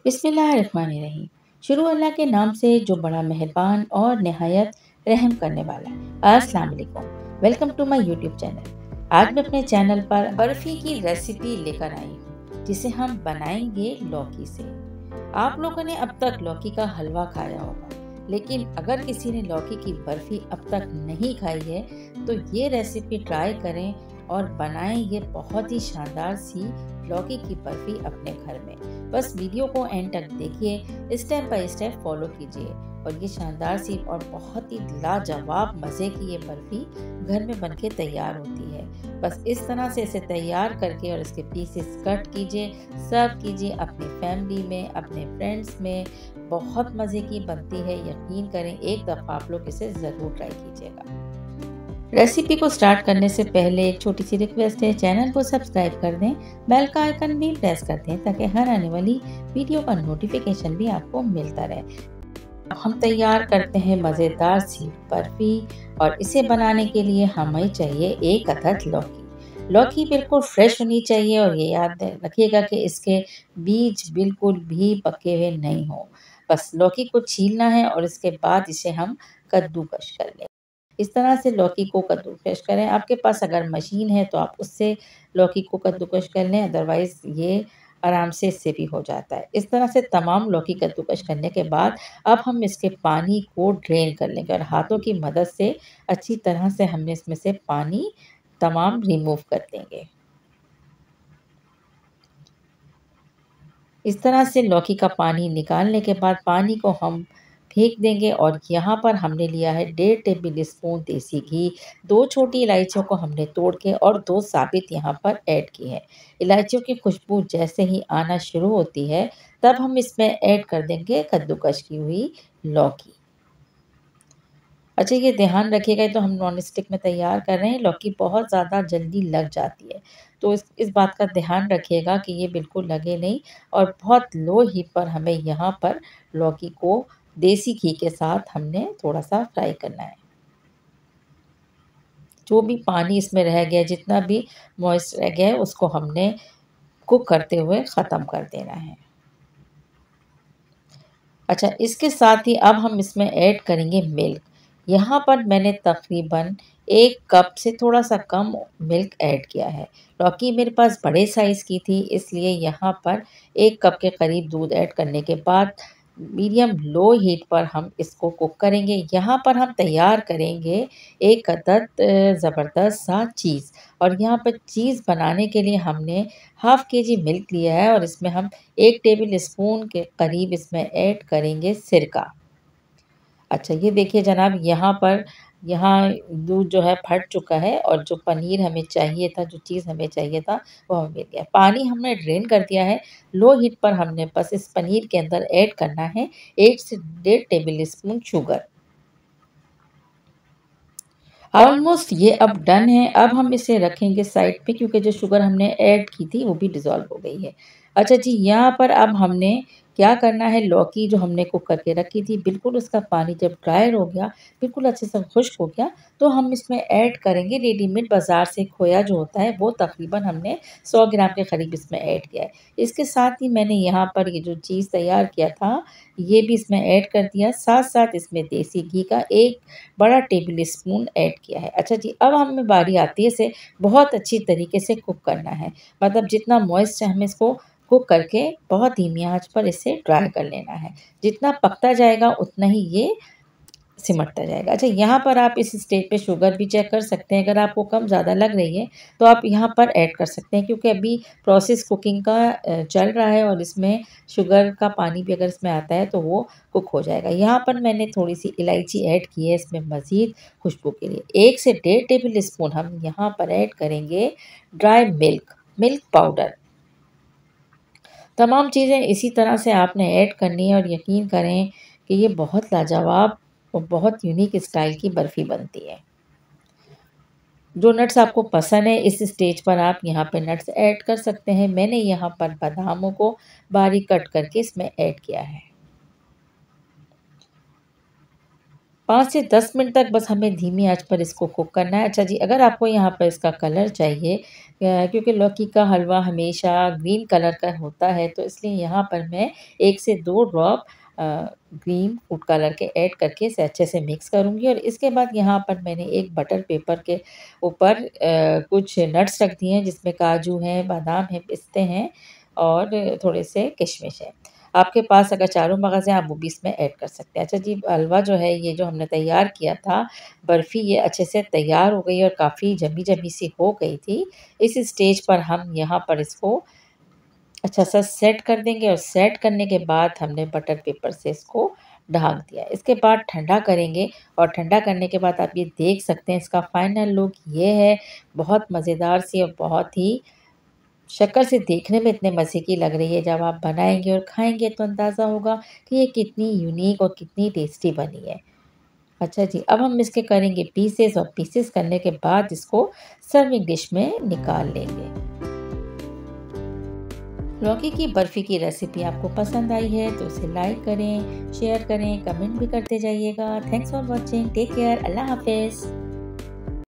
बिस्मिल्लाहिर्रहमानिर्रहीम। शुरू अल्लाह के नाम से जो बड़ा मेहरबान और नहायत रहम करने वाला है। अस्सलाम वालेकुम, welcome to my YouTube channel. आज मैं अपने चैनल पर बर्फी की रेसिपी लेकर आई हूँ जिसे हम बनाएंगे लौकी से। आप लोगों ने अब तक लौकी का हलवा खाया होगा, लेकिन अगर किसी ने लौकी की बर्फी अब तक नहीं खाई है तो ये रेसिपी ट्राई करें और बनाएं ये बहुत ही शानदार सी लौकी की बर्फी अपने घर में। बस वीडियो को एंड तक देखिए, स्टेप बाय स्टेप फॉलो कीजिए और ये शानदार सी और बहुत ही लाजवाब मज़े की ये बर्फी घर में बनके तैयार होती है। बस इस तरह से इसे तैयार करके और इसके पीसेस कट कीजिए, सर्व कीजिए अपनी फैमिली में, अपने फ्रेंड्स में। बहुत मज़े की बनती है, यकीन करें एक दफ़ा आप लोग इसे ज़रूर ट्राई कीजिएगा। रेसिपी को स्टार्ट करने से पहले एक छोटी सी रिक्वेस्ट है, चैनल को सब्सक्राइब कर दें, बेल का आइकन भी प्रेस कर दें ताकि हर आने वाली वीडियो का नोटिफिकेशन भी आपको मिलता रहे। अब हम तैयार करते हैं मज़ेदार सी बर्फी और इसे बनाने के लिए हमें चाहिए एक अदद लौकी। लौकी बिल्कुल फ्रेश होनी चाहिए और ये याद रखिएगा कि इसके बीज बिल्कुल भी पके हुए नहीं हो। बस लौकी को छीलना है और इसके बाद इसे हम कद्दूकश कर लें। इस तरह से लौकी को कद्दूकस करें। आपके पास अगर मशीन है तो आप उससे लौकी को कद्दूकस कर लें, अदरवाइज़ ये आराम से इससे भी हो जाता है। इस तरह से तमाम लौकी कद्दूकस करने के बाद अब हम इसके पानी को ड्रेन कर लेंगे और हाथों की मदद से अच्छी तरह से हमने इसमें से पानी तमाम रिमूव कर देंगे। इस तरह से लौकी का पानी निकालने के बाद पानी को हम फेंक देंगे और यहाँ पर हमने लिया है 1.5 टेबल स्पून देसी घी। 2 छोटी इलायचियों को हमने तोड़ के और 2 साबित यहाँ पर ऐड की है। इलायचियों की खुशबू जैसे ही आना शुरू होती है तब हम इसमें ऐड कर देंगे कद्दूकस की हुई लौकी। अच्छा, ये ध्यान रखिएगा, तो हम नॉन स्टिक में तैयार कर रहे हैं, लौकी बहुत ज़्यादा जल्दी लग जाती है, तो इस बात का ध्यान रखिएगा कि ये बिल्कुल लगे नहीं। और बहुत लो हीट पर हमें यहाँ पर लौकी को देसी घी के साथ हमने थोड़ा-सा फ्राई करना है। जो भी पानी इसमें रह गया, जितना भी मॉइस्ट रह गया है, उसको हमने कुक करते हुए ख़त्म कर देना है। अच्छा, इसके साथ ही अब हम इसमें ऐड करेंगे मिल्क। यहाँ पर मैंने तकरीबन 1 कप से थोड़ा-सा कम मिल्क ऐड किया है। लौकी मेरे पास बड़े साइज़ की थी, इसलिए यहाँ पर 1 कप के करीब दूध ऐड करने के बाद मीडियम लो हीट पर हम इसको कुक करेंगे। यहाँ पर हम तैयार करेंगे एक अदद ज़बरदस्त सा चीज़ और यहाँ पर चीज़ बनाने के लिए हमने हाफ़ केजी मिल्क लिया है और इसमें हम 1 टेबल स्पून के करीब इसमें ऐड करेंगे सिरका। अच्छा, ये देखिए जनाब, यहाँ दूध जो है फट चुका है और जो पनीर हमें चाहिए था, जो चीज़ हमें चाहिए था, वो हमें मिल गया। पानी हमने ड्रेन कर दिया है। लो हीट पर हमने बस इस पनीर के अंदर ऐड करना है 1 से 1.5 टेबल स्पून शुगर। ऑलमोस्ट ये अब डन है। अब हम इसे रखेंगे साइड पे क्योंकि जो शुगर हमने ऐड की थी वो भी डिज़ोल्व हो गई है। अच्छा जी, यहाँ पर अब हमने क्या करना है, लौकी जो हमने कुक करके रखी थी, बिल्कुल उसका पानी जब ड्राई हो गया, बिल्कुल अच्छे से खुश्क हो गया, तो हम इसमें ऐड करेंगे रेडीमेड बाज़ार से खोया जो होता है, वो तकरीबन हमने 100 ग्राम के करीब इसमें ऐड किया है। इसके साथ ही मैंने यहाँ पर ये जो चीज़ तैयार किया था, ये भी इसमें ऐड कर दिया। साथ-साथ इसमें देसी घी का 1 बड़ा टेबल स्पून ऐड किया है। अच्छा जी, अब हमें बारी आती है इसे बहुत अच्छी तरीके से कुक करना है। मतलब जितना मॉइस्ट है हमें इसको कुक करके बहुत धीमी आँच पर इसे ड्राई कर लेना है। जितना पकता जाएगा उतना ही ये सिमटता जाएगा। अच्छा, यहाँ पर आप इस स्टेज पे शुगर भी चेक कर सकते हैं। अगर आपको कम ज़्यादा लग रही है तो आप यहाँ पर ऐड कर सकते हैं क्योंकि अभी प्रोसेस कुकिंग का चल रहा है और इसमें शुगर का पानी भी अगर इसमें आता है तो वो कुक हो जाएगा। यहाँ पर मैंने थोड़ी-सी इलायची ऐड की है इसमें मज़ीद खुशबू के लिए। 1 से 1.5 टेबल स्पून हम यहाँ पर ऐड करेंगे ड्राई मिल्क पाउडर। तमाम चीज़ें इसी तरह से आपने ऐड करनी है और यकीन करें कि ये बहुत लाजवाब और बहुत यूनिक स्टाइल की बर्फ़ी बनती है। जो नट्स आपको पसंद है इस स्टेज पर आप यहाँ पे नट्स ऐड कर सकते हैं। मैंने यहाँ पर बादामों को बारीक कट करके इसमें ऐड किया है। 5 से 10 मिनट तक बस हमें धीमी आंच पर इसको कुक करना है। अच्छा जी, अगर आपको यहाँ पर इसका कलर चाहिए क्योंकि लौकी का हलवा हमेशा ग्रीन कलर का होता है, तो इसलिए यहाँ पर मैं 1 से 2 ड्रॉप ग्रीन फूड कलर के ऐड करके इसे अच्छे से मिक्स करूँगी। और इसके बाद यहाँ पर मैंने एक बटर पेपर के ऊपर कुछ नट्स रख दिए हैं, जिसमें काजू हैं, बादाम हैं, पिस्ते हैं और थोड़े से किशमिश है। आपके पास अगर चारों मगज़ हैं, आप वो भी इसमें ऐड कर सकते हैं। अच्छा जी, हलवा जो है ये जो हमने तैयार किया था, बर्फ़ी ये अच्छे से तैयार हो गई और काफ़ी जमी-जमी सी हो गई थी। इस स्टेज पर हम यहाँ पर इसको अच्छा-सा सेट कर देंगे और सेट करने के बाद हमने बटर पेपर से इसको ढक दिया। इसके बाद ठंडा करेंगे और ठंडा करने के बाद आप ये देख सकते हैं इसका फाइनल लुक ये है। बहुत मज़ेदार सी और बहुत ही शक्ल से देखने में इतने मज़े की लग रही है। जब आप बनाएँगे और खाएँगे तो अंदाज़ा होगा कि ये कितनी यूनिक और कितनी टेस्टी बनी है। अच्छा जी, अब हम इसके करेंगे पीसेज़ और पीसेज़ करने के बाद इसको सर्विंग डिश में निकाल लेंगे। लौकी की बर्फ़ी की रेसिपी आपको पसंद आई है तो इसे लाइक करें, शेयर करें, कमेंट भी करते जाइएगा। Thanks for watching, take care, अल्लाह हाफ़िज़।